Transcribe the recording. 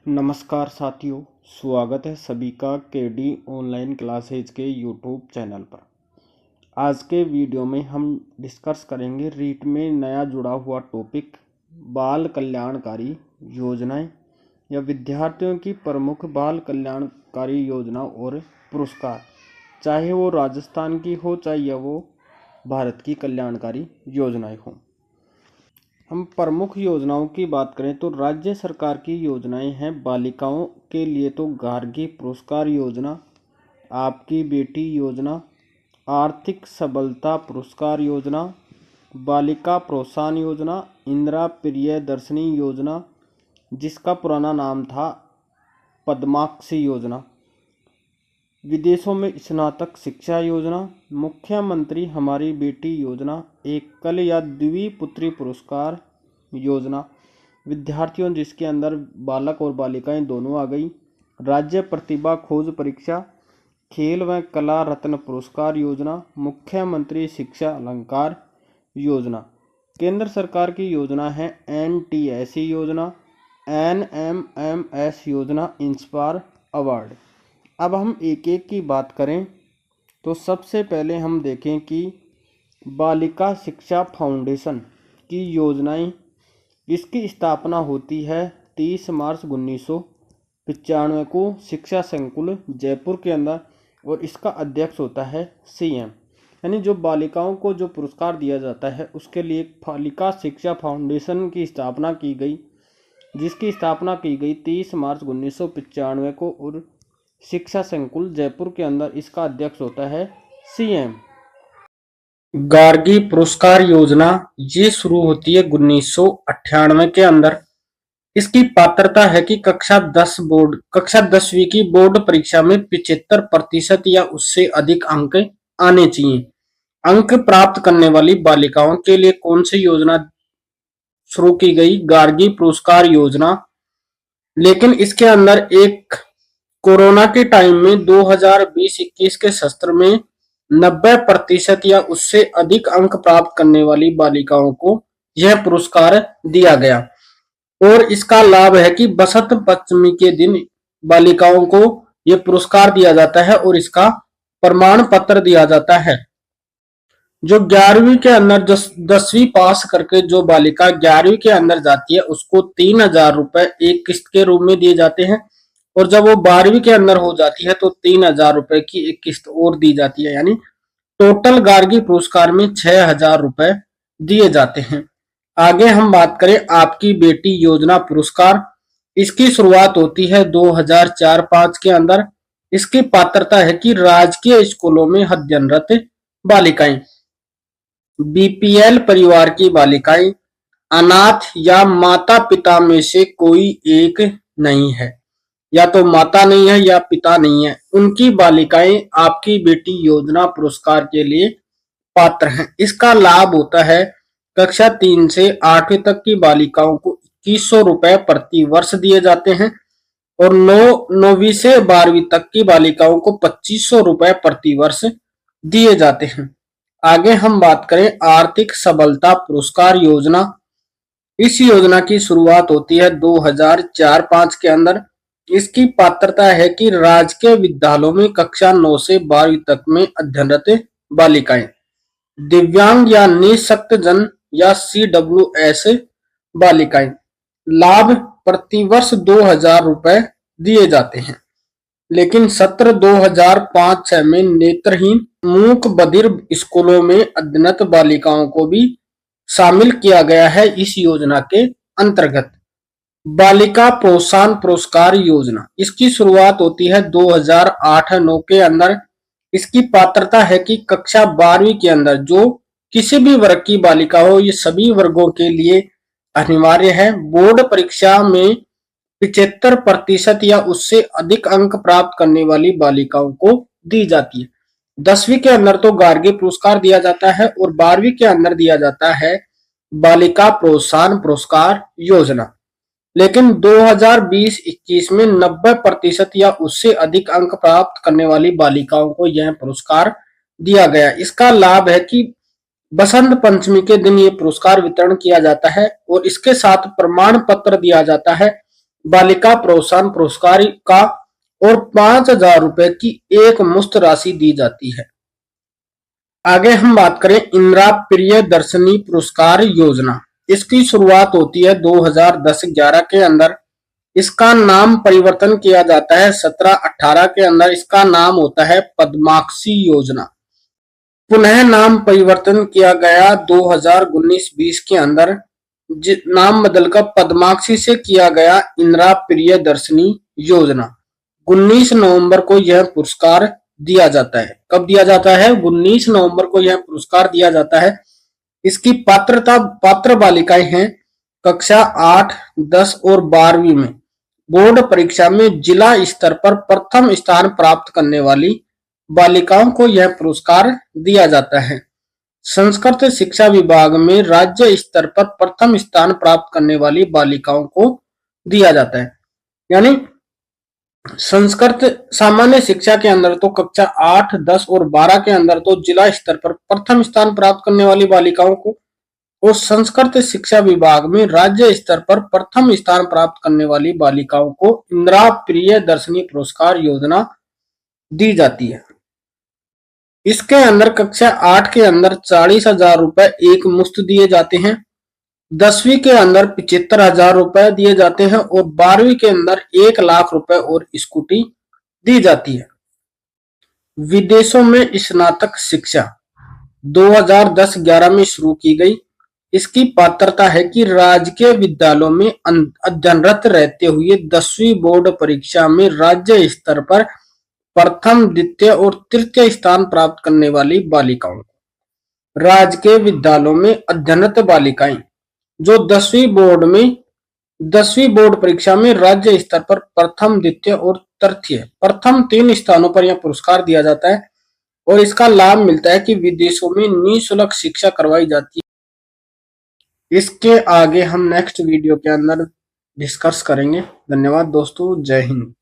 नमस्कार साथियों, स्वागत है सभी का केडी ऑनलाइन क्लासेज के यूट्यूब चैनल पर। आज के वीडियो में हम डिस्कस करेंगे रीट में नया जुड़ा हुआ टॉपिक बाल कल्याणकारी योजनाएं या विद्यार्थियों की प्रमुख बाल कल्याणकारी योजना और पुरस्कार, चाहे वो राजस्थान की हो चाहे वो भारत की कल्याणकारी योजनाएं हों। हम प्रमुख योजनाओं की बात करें तो राज्य सरकार की योजनाएं हैं बालिकाओं के लिए तो गार्गी पुरस्कार योजना, आपकी बेटी योजना, आर्थिक सबलता पुरस्कार योजना, बालिका प्रोत्साहन योजना, इंदिरा प्रियदर्शिनी योजना जिसका पुराना नाम था पद्माक्षी योजना, विदेशों में स्नातक शिक्षा योजना, मुख्यमंत्री हमारी बेटी योजना, एकल या द्विपुत्री पुरस्कार योजना, विद्यार्थियों जिसके अंदर बालक और बालिकाएं दोनों आ गई, राज्य प्रतिभा खोज परीक्षा, खेल व कला रत्न पुरस्कार योजना, मुख्यमंत्री शिक्षा अलंकार योजना। केंद्र सरकार की योजना है NTSE योजना, NMMS योजना, इंस्पायर अवार्ड। अब हम एक एक की बात करें तो सबसे पहले हम देखें कि बालिका शिक्षा फाउंडेशन की योजनाएं, इसकी स्थापना होती है 30 मार्च 1995 को शिक्षा संकुल जयपुर के अंदर और इसका अध्यक्ष होता है CM। यानी जो बालिकाओं को जो पुरस्कार दिया जाता है उसके लिए बालिका शिक्षा फाउंडेशन की स्थापना की गई, जिसकी स्थापना की गई 30 मार्च 1995 को और शिक्षा संकुल जयपुर के अंदर इसका अध्यक्ष होता है CM। गार्गी पुरस्कार योजना ये शुरू होती है 1998 के अंदर। इसकी पात्रता है कि कक्षा 10वीं की बोर्ड परीक्षा में 75% या उससे अधिक अंक आने चाहिए। अंक प्राप्त करने वाली बालिकाओं के लिए कौन सी योजना शुरू की गई? गार्गी पुरस्कार योजना। लेकिन इसके अंदर एक कोरोना के टाइम में 2020-21 के सत्र में 90% या उससे अधिक अंक प्राप्त करने वाली बालिकाओं को यह पुरस्कार दिया गया और इसका लाभ है कि बसंत पंचमी के दिन बालिकाओं को यह पुरस्कार दिया जाता है और इसका प्रमाण पत्र दिया जाता है। जो 11वीं के अंदर 10वीं पास करके जो बालिका 11वीं के अंदर जाती है उसको 3000 रुपए एक किस्त के रूप में दिए जाते हैं और जब वो 12वीं के अंदर हो जाती है तो 3000 रुपए की एक किस्त और दी जाती है। यानी टोटल गार्गी पुरस्कार में 6000 रुपए दिए जाते हैं। आगे हम बात करें आपकी बेटी योजना पुरस्कार। इसकी शुरुआत होती है 2004-5 के अंदर। इसकी पात्रता है कि राजकीय स्कूलों में अध्ययनरत बालिकाएं, BPL परिवार की बालिकाएं, अनाथ या माता पिता में से कोई एक नहीं है, या तो माता नहीं है या पिता नहीं है, उनकी बालिकाएं आपकी बेटी योजना पुरस्कार के लिए पात्र हैं। इसका लाभ होता है कक्षा 3 से 8वीं तक की बालिकाओं को 2100 रुपए प्रति वर्ष दिए जाते हैं और 9वीं से 12वीं तक की बालिकाओं को 2500 रुपए प्रति वर्ष दिए जाते हैं। आगे हम बात करें आर्थिक सबलता पुरस्कार योजना। इस योजना की शुरुआत होती है 2004-5 के अंदर। इसकी पात्रता है कि राजकीय विद्यालयों में कक्षा 9 से 12वीं तक में अध्ययनरत बालिकाएं, दिव्यांग या निःशक्त जन या CWS बालिकाएं, लाभ प्रतिवर्ष 2000 रुपए दिए जाते हैं। लेकिन सत्र 2005-6 में नेत्रहीन मूक बधिर स्कूलों में अध्ययनरत बालिकाओं को भी शामिल किया गया है इस योजना के अंतर्गत। बालिका प्रोत्साहन पुरस्कार योजना। इसकी शुरुआत होती है 2008-9 के अंदर। इसकी पात्रता है कि कक्षा 12वीं के अंदर जो किसी भी वर्ग की बालिका हो, ये सभी वर्गों के लिए अनिवार्य है। बोर्ड परीक्षा में 75% या उससे अधिक अंक प्राप्त करने वाली बालिकाओं को दी जाती है। 10वीं के अंदर तो गार्गी पुरस्कार दिया जाता है और 12वीं के अंदर दिया जाता है बालिका प्रोत्साहन पुरस्कार योजना। लेकिन 2020-21 में 90% या उससे अधिक अंक प्राप्त करने वाली बालिकाओं को यह पुरस्कार दिया गया। इसका लाभ है कि बसंत पंचमी के दिन ये पुरस्कार वितरण किया जाता है और इसके साथ प्रमाण पत्र दिया जाता है बालिका प्रोत्साहन पुरस्कार का और 5,000 रुपए की एक मुश्त राशि दी जाती है। आगे हम बात करें इंदिरा प्रियदर्शनी पुरस्कार योजना। इसकी शुरुआत होती है 2010-11 के अंदर। इसका नाम परिवर्तन किया जाता है 17-18 के अंदर। इसका नाम होता है पद्माक्षी योजना। पुनः नाम परिवर्तन किया गया 2019-20 के अंदर। नाम बदलकर पद्माक्षी से किया गया इंदिरा प्रियदर्शनी योजना। 19 नवंबर को यह पुरस्कार दिया जाता है। कब दिया जाता है? 19 नवंबर को यह पुरस्कार दिया जाता है। इसकी पात्र बालिकाएं हैं कक्षा 8, 10 और 12वीं में बोर्ड परीक्षा में जिला स्तर पर प्रथम स्थान प्राप्त करने वाली बालिकाओं को यह पुरस्कार दिया जाता है। संस्कृत शिक्षा विभाग में राज्य स्तर पर प्रथम स्थान प्राप्त करने वाली बालिकाओं को दिया जाता है। यानी संस्कृत सामान्य शिक्षा के अंदर तो कक्षा 8, 10 और 12 के अंदर तो जिला स्तर पर प्रथम स्थान प्राप्त करने वाली बालिकाओं को, और संस्कृत शिक्षा विभाग में राज्य स्तर पर प्रथम स्थान प्राप्त करने वाली बालिकाओं को इंदिरा प्रियदर्शनी पुरस्कार योजना दी जाती है। इसके अंदर कक्षा 8 के अंदर 40,000 रुपए एक मुश्त दिए जाते हैं। 10वीं के अंदर 75,000 रुपए दिए जाते हैं और 12वीं के अंदर 1 लाख रुपए और स्कूटी दी जाती है। विदेशों में स्नातक शिक्षा 2010-11 में शुरू की गई। इसकी पात्रता है कि राजकीय विद्यालयों में अध्ययनरत रहते हुए 10वीं बोर्ड परीक्षा में राज्य स्तर पर प्रथम, द्वितीय और तृतीय स्थान प्राप्त करने वाली बालिकाओं को राजकीय विद्यालयों में अध्ययनरत बालिकाएं जो 10वीं बोर्ड परीक्षा में राज्य स्तर पर प्रथम, द्वितीय और तृतीय प्रथम 3 स्थानों पर यह पुरस्कार दिया जाता है। और इसका लाभ मिलता है कि विदेशों में निःशुल्क शिक्षा करवाई जाती है। इसके आगे हम नेक्स्ट वीडियो के अंदर डिस्कस करेंगे। धन्यवाद दोस्तों, जय हिंद।